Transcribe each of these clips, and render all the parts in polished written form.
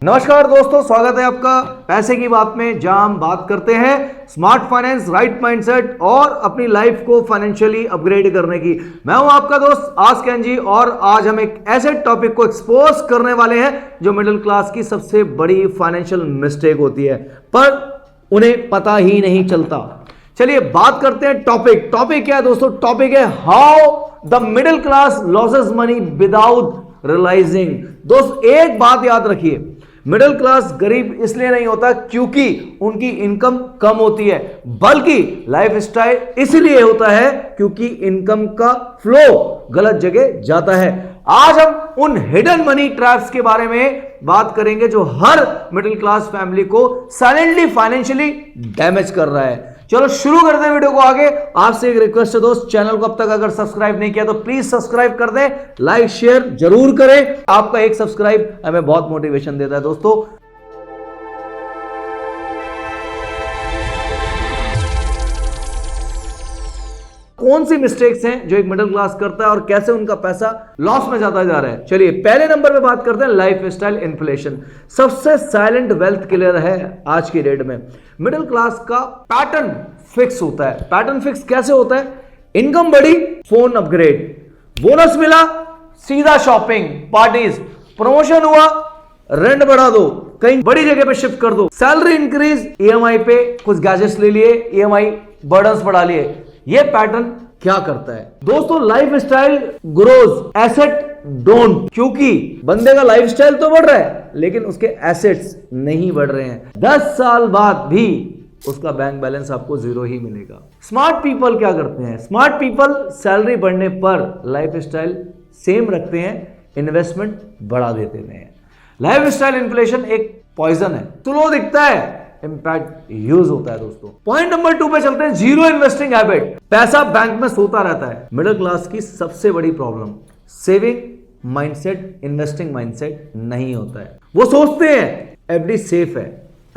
नमस्कार दोस्तों, स्वागत है आपका पैसे की बात में, जहां हम बात करते हैं स्मार्ट फाइनेंस, राइट माइंडसेट और अपनी लाइफ को फाइनेंशियली अपग्रेड करने की। मैं हूं आपका दोस्त आस्क जी और आज हम एक ऐसे टॉपिक को एक्सपोज करने वाले हैं जो मिडिल क्लास की सबसे बड़ी फाइनेंशियल मिस्टेक होती है, पर उन्हें पता ही नहीं चलता। चलिए बात करते हैं टॉपिक क्या है दोस्तों? टॉपिक है how the middle class loses money without realising. दोस्त एक बात याद रखिए, मिडिल क्लास गरीब इसलिए नहीं होता क्योंकि उनकी इनकम कम होती है, बल्कि लाइफस्टाइल इसलिए होता है क्योंकि इनकम का फ्लो गलत जगह जाता है। आज हम उन हिडन मनी ट्रैप्स के बारे में बात करेंगे जो हर मिडिल क्लास फैमिली को साइलेंटली फाइनेंशियली डैमेज कर रहा है। चलो शुरू करते हैं वीडियो को आगे। आपसे एक रिक्वेस्ट है दोस्त, चैनल को अब तक अगर सब्सक्राइब नहीं किया तो प्लीज सब्सक्राइब कर दें, लाइक शेयर जरूर करें। आपका एक सब्सक्राइब हमें बहुत मोटिवेशन देता है दोस्तों। कौन सी मिस्टेक्स हैं जो एक मिडिल क्लास करता है और कैसे उनका पैसा लॉस में जाता जा रहा है? चलिए पहले नंबर पे बात करते हैं लाइफस्टाइल इन्फ्लेशन। सबसे साइलेंट वेल्थ किलर है आज की डेट में। मिडिल क्लास का पैटर्न फिक्स होता है। पैटर्न फिक्स कैसे होता है? इनकम बढ़ी, फोन अपग्रेड, बोनस मिला, सीधा शॉपिंग, पार्टीज, प्रमोशन हुआ, रेंट बढ़ा दो, कहीं बड़ी जगह पे शिफ्ट कर दो, सैलरी इंक्रीज, ईएमआई पे कुछ गैजेट्स ले लिए, ईएमआई बर्डन्स बढ़ा लिए। ये पैटर्न क्या करता है दोस्तों? Lifestyle grows, asset don't. क्योंकि बंदे का लाइफस्टाइल तो बढ़ रहा है लेकिन उसके एसेट्स नहीं बढ़ रहे हैं। 10 साल बाद भी उसका बैंक बैलेंस आपको जीरो ही मिलेगा। स्मार्ट पीपल क्या करते हैं? स्मार्ट पीपल सैलरी बढ़ने पर लाइफस्टाइल सेम रखते हैं, इन्वेस्टमेंट बढ़ा देते हैं। लाइफस्टाइल इन्फ्लेशन एक पॉइजन है, स्लो दिखता है, इंपैक्ट यूज होता है दोस्तों। पॉइंट नंबर 2 पे चलते हैं, जीरो इन्वेस्टिंग हैबिट। पैसा बैंक में सोता रहता है। मिडिल क्लास की सबसे बड़ी problem saving mindset, investing mindset नहीं होता है। वो सोचते हैं एफडी सेफ है,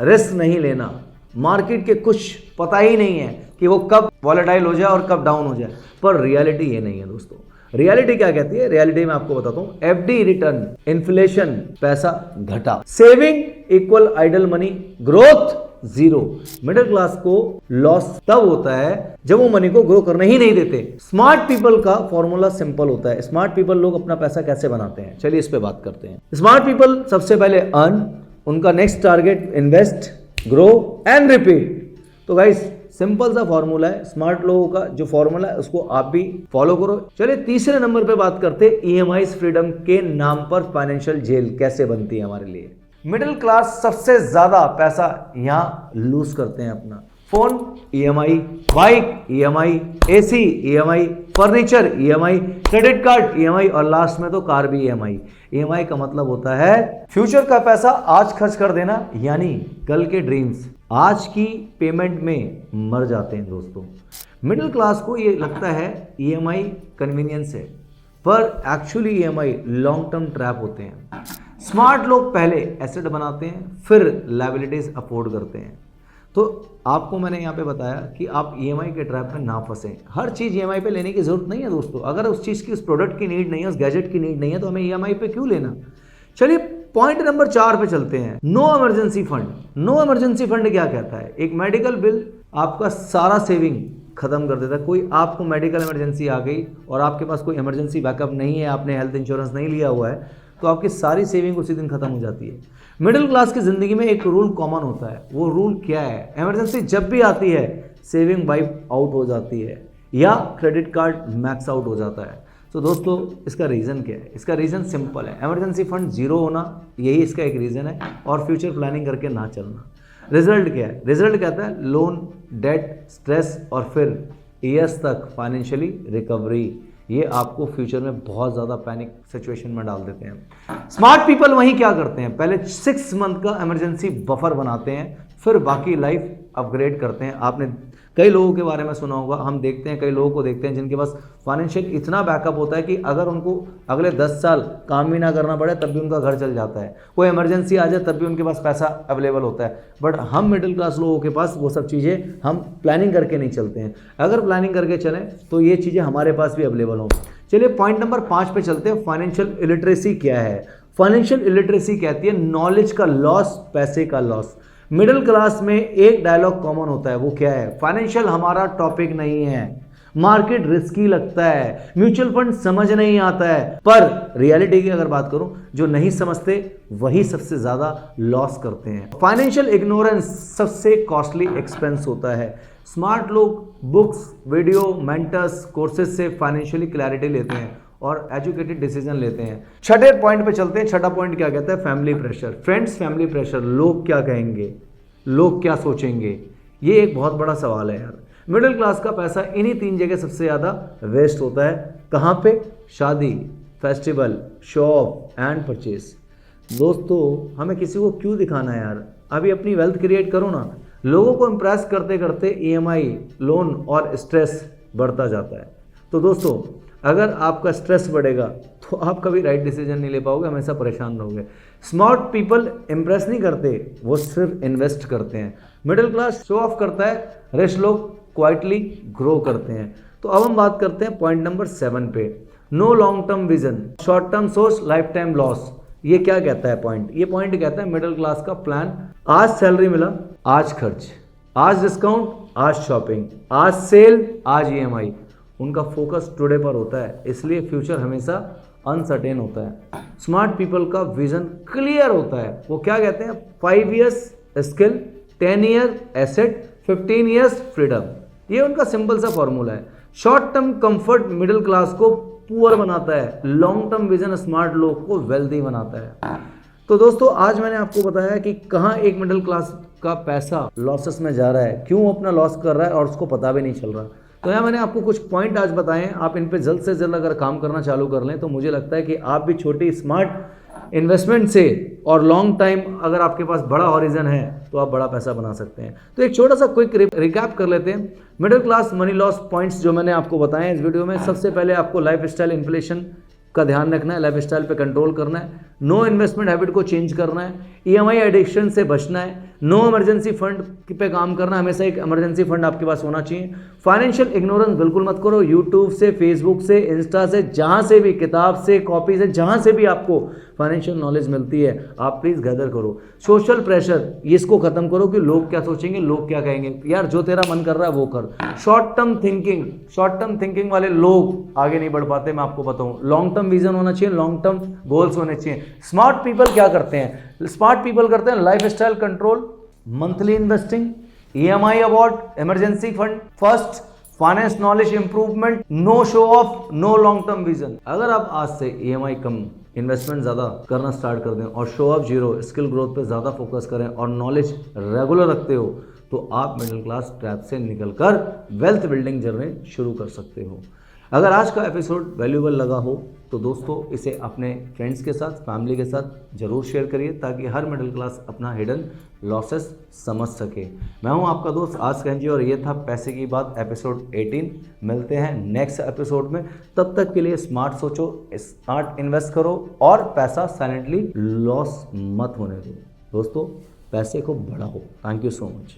रिस्क नहीं लेना, मार्केट के कुछ पता ही नहीं है कि वो कब वॉलेटाइल हो जाए और कब डाउन हो जाए। पर रियलिटी ये नहीं है दोस्तों। रियलिटी क्या कहती है? रियलिटी में आपको बताता हूं, एफडी रिटर्न, इन्फ्लेशन, पैसा घटा, saving equal idle money, growth zero. Middle class को लॉस तब होता है जब वो मनी को ग्रो करने ही नहीं देते। स्मार्ट पीपल का फॉर्मूला सिंपल होता है। स्मार्ट पीपल लोग अपना पैसा कैसे बनाते हैं, चलिए इस पे बात करते हैं। स्मार्ट पीपल सबसे पहले अर्न, उनका next target invest, grow and repeat. तो गाइस सिंपल सा फॉर्मूला है। स्मार्ट लोगों का जो फॉर्मूला है उसको आप भी फॉलो करो। चलिए तीसरे नंबर पे बात करते हैं, ईएमआई फ्रीडम के नाम पर फाइनेंशियल जेल कैसे बनती है हमारे लिए। मिडिल क्लास सबसे ज्यादा पैसा यहां लूज करते हैं अपना। Phone EMI, bike EMI, AC EMI, furniture EMI, credit card EMI और लास्ट में तो कार भी ईएमआई। ईएमआई का मतलब होता है फ्यूचर का पैसा आज खर्च कर देना, यानी कल के ड्रीम्स आज की पेमेंट में मर जाते हैं दोस्तों। मिडिल क्लास को ये लगता है ईएमआई कन्वीनियंस है, पर actually EMI long term trap होते हैं। स्मार्ट लोग पहले एसेट बनाते हैं, फिर लायबिलिटीज अफोर्ड करते हैं। तो आपको मैंने यहाँ पे बताया कि आप ईएमआई के ट्रैप में ना फंसें। हर चीज़ ईएमआई पे लेने की जरूरत नहीं है दोस्तों। अगर उस चीज़ की, उस प्रोडक्ट की नीड नहीं है, उस गैजेट की नीड नहीं है, तो हमें ईएमआई पे क्यों लेना। चलिए पॉइंट नंबर 4 पे चलते हैं, no emergency fund. No emergency fund क्या कहता है? एक मेडिकल बिल आपका सारा सेविंग खत्म कर देता है। कोई आपको मेडिकल इमरजेंसी आ गई और आपके पास कोई इमरजेंसी बैकअप नहीं है, आपने हेल्थ इंश्योरेंस नहीं लिया हुआ है, तो आपकी सारी सेविंग उसी दिन खत्म हो जाती है। मिडिल क्लास की जिंदगी में एक रूल कॉमन होता है। वो रूल क्या है? इमरजेंसी जब भी आती है सेविंग वाइप आउट हो जाती है या क्रेडिट कार्ड मैक्स आउट हो जाता है। तो दोस्तों इसका रीज़न क्या है? इसका रीज़न सिंपल है, इमरजेंसी फंड जीरो होना, यही इसका एक रीज़न है, और फ्यूचर प्लानिंग करके ना चलना। रिजल्ट क्या है? रिजल्ट कहता है लोन, डेट, स्ट्रेस और फिर ईयर्स तक फाइनेंशियली रिकवरी। ये आपको फ्यूचर में बहुत ज़्यादा पैनिक सिचुएशन में डाल देते हैं। स्मार्ट पीपल वहीं क्या करते हैं? पहले 6 मंथ का इमरजेंसी बफर बनाते हैं, फिर बाकी लाइफ अपग्रेड करते हैं। आपने कई लोगों के बारे में सुना होगा, हम देखते हैं, कई लोगों को देखते हैं जिनके पास फाइनेंशियल इतना बैकअप होता है कि अगर उनको अगले 10 साल काम भी ना करना पड़े तब भी उनका घर चल जाता है। कोई इमरजेंसी आ जाए तब भी उनके पास पैसा अवेलेबल होता है। बट हम मिडिल क्लास लोगों के पास वो सब चीज़ें हम प्लानिंग करके नहीं चलते हैं। अगर प्लानिंग करके चलें तो ये चीज़ें हमारे पास भी अवेलेबल हों। चलिए पॉइंट नंबर 5 पे चलते हैं, फाइनेंशियल इलिटरेसी क्या है। फाइनेंशियल इलिटरेसी कहती है नॉलेज का लॉस, पैसे का लॉस। मिडिल क्लास में एक डायलॉग कॉमन होता है, वो क्या है? फाइनेंशियल हमारा टॉपिक नहीं है, मार्केट रिस्की लगता है, म्यूचुअल फंड समझ नहीं आता है। पर रियलिटी की अगर बात करूं, जो नहीं समझते वही सबसे ज्यादा लॉस करते हैं। फाइनेंशियल इग्नोरेंस सबसे कॉस्टली एक्सपेंस होता है। स्मार्ट लोग बुक्स, वीडियो, मेंटर्स, कोर्सेज से फाइनेंशियली क्लैरिटी लेते हैं और एजुकेटेड डिसीजन लेते हैं। छठे पॉइंट पे चलते हैं। छठा पॉइंट क्या कहता है? Family pressure. Friends, family pressure, लोग क्या कहेंगे, लोग क्या सोचेंगे, ये एक बहुत बड़ा सवाल है यार। मिडिल क्लास का पैसा इन्हीं 3 जगह सबसे ज़्यादा वेस्ट होता है। कहाँ पे? शादी, festival, show off and purchase. दोस्तों, हमें किसी को क्यों दिखाना है यार? अभी अपनी वेल्थ क्रिएट करो ना। लोगों को इम्प्रेस करते करते EMI, लोन और स्ट्रेस बढ़ता जाता है। तो दोस्तों, अगर आपका स्ट्रेस बढ़ेगा तो आप कभी राइट डिसीजन नहीं ले पाओगे, हमेशा परेशान रहोगे। स्मार्ट पीपल इम्प्रेस नहीं करते, वो सिर्फ इन्वेस्ट करते हैं। मिडिल क्लास शो ऑफ करता है, रिच लोग क्वाइटली ग्रो करते हैं। तो अब हम बात करते हैं पॉइंट नंबर 7 पे। No long term vision, short term सोच, लाइफ टाइम लॉस। ये क्या कहता है पॉइंट? ये पॉइंट कहता है मिडिल क्लास का प्लान, आज सैलरी मिला, आज खर्च, आज डिस्काउंट, आज शॉपिंग, आज सेल, आज EMI। उनका फोकस टुडे पर होता है, इसलिए फ्यूचर हमेशा अनसर्टेन होता है। स्मार्ट पीपल का विजन क्लियर होता है। वो क्या कहते हैं? 5 years skill, 10 year asset, 15 years freedom. ये उनका सिंपल सा फॉर्मूला है। Short term comfort middle class को पुअर बनाता है, लॉन्ग टर्म विजन स्मार्ट लोग को वेल्दी बनाता है। तो दोस्तों, आज मैंने आपको बताया कि कहाँ एक मिडिल क्लास का पैसा लॉसेस में जा रहा है, क्यों अपना लॉस कर रहा है और उसको पता भी नहीं चल रहा। तो यहाँ मैंने आपको कुछ पॉइंट आज बताए हैं। आप इन पे जल्द से जल्द अगर काम करना चालू कर लें तो मुझे लगता है कि आप भी छोटी स्मार्ट इन्वेस्टमेंट से और लॉन्ग टाइम, अगर आपके पास बड़ा हॉरिजन है तो आप बड़ा पैसा बना सकते हैं। तो एक छोटा सा क्विक रिकैप कर लेते हैं। Middle class money loss points जो मैंने आपको बताए हैं इस वीडियो में। सबसे पहले आपको लाइफ स्टाइल इन्फ्लेशन का ध्यान रखना है, लाइफ स्टाइल पे कंट्रोल करना है, नो इन्वेस्टमेंट हैबिट को चेंज करना है, EMI एडिक्शन से बचना है, नो इमरजेंसी फंड पे काम करना, हमेशा एक इमरजेंसी फंड आपके पास होना चाहिए। फाइनेंशियल इग्नोरेंस बिल्कुल मत करो। यूट्यूब से, फेसबुक से, इंस्टा से, जहाँ से भी, किताब से, कॉपी से, जहाँ से भी आपको फाइनेंशियल नॉलेज मिलती है आप प्लीज़ गैदर करो। सोशल प्रेशर, इसको खत्म करो कि लोग क्या सोचेंगे, लोग क्या कहेंगे। यार, जो तेरा मन कर रहा है वो कर। शॉर्ट टर्म थिंकिंग वाले लोग आगे नहीं बढ़ पाते, मैं आपको बताऊं। लॉन्ग टर्म विजन होना चाहिए, लॉन्ग टर्म गोल्स होने चाहिए। स्मार्ट पीपल क्या करते हैं? स्मार्ट पीपल करते हैं lifestyle control, monthly investing, EMI avoid, emergency fund, first finance knowledge improvement, no show off, no long term vision. अगर आप आज से EMI कम, इन्वेस्टमेंट ज़्यादा करना स्टार्ट कर दें और show off zero, skill growth पे ज़्यादा फोकस करें और नॉलेज रेगुलर रखते हो तो आप मिडिल क्लास ट्रैप से निकलकर वेल्थ बिल्डिंग जर्नी शुरू कर सकते हो। अगर आज का एपिसोड वैल्यूएबल लगा हो तो दोस्तों इसे अपने फ्रेंड्स के साथ, फैमिली के साथ ज़रूर शेयर करिए ताकि हर मिडिल क्लास अपना हिडन लॉसेस समझ सके। मैं हूं आपका दोस्त आज कंजी और ये था पैसे की बात एपिसोड 18। मिलते हैं नेक्स्ट एपिसोड में। तब तक के लिए स्मार्ट सोचो, स्मार्ट इन्वेस्ट करो और पैसा साइलेंटली लॉस मत होने दो। दोस्तों, पैसे को बढ़ाओ। Thank you so much.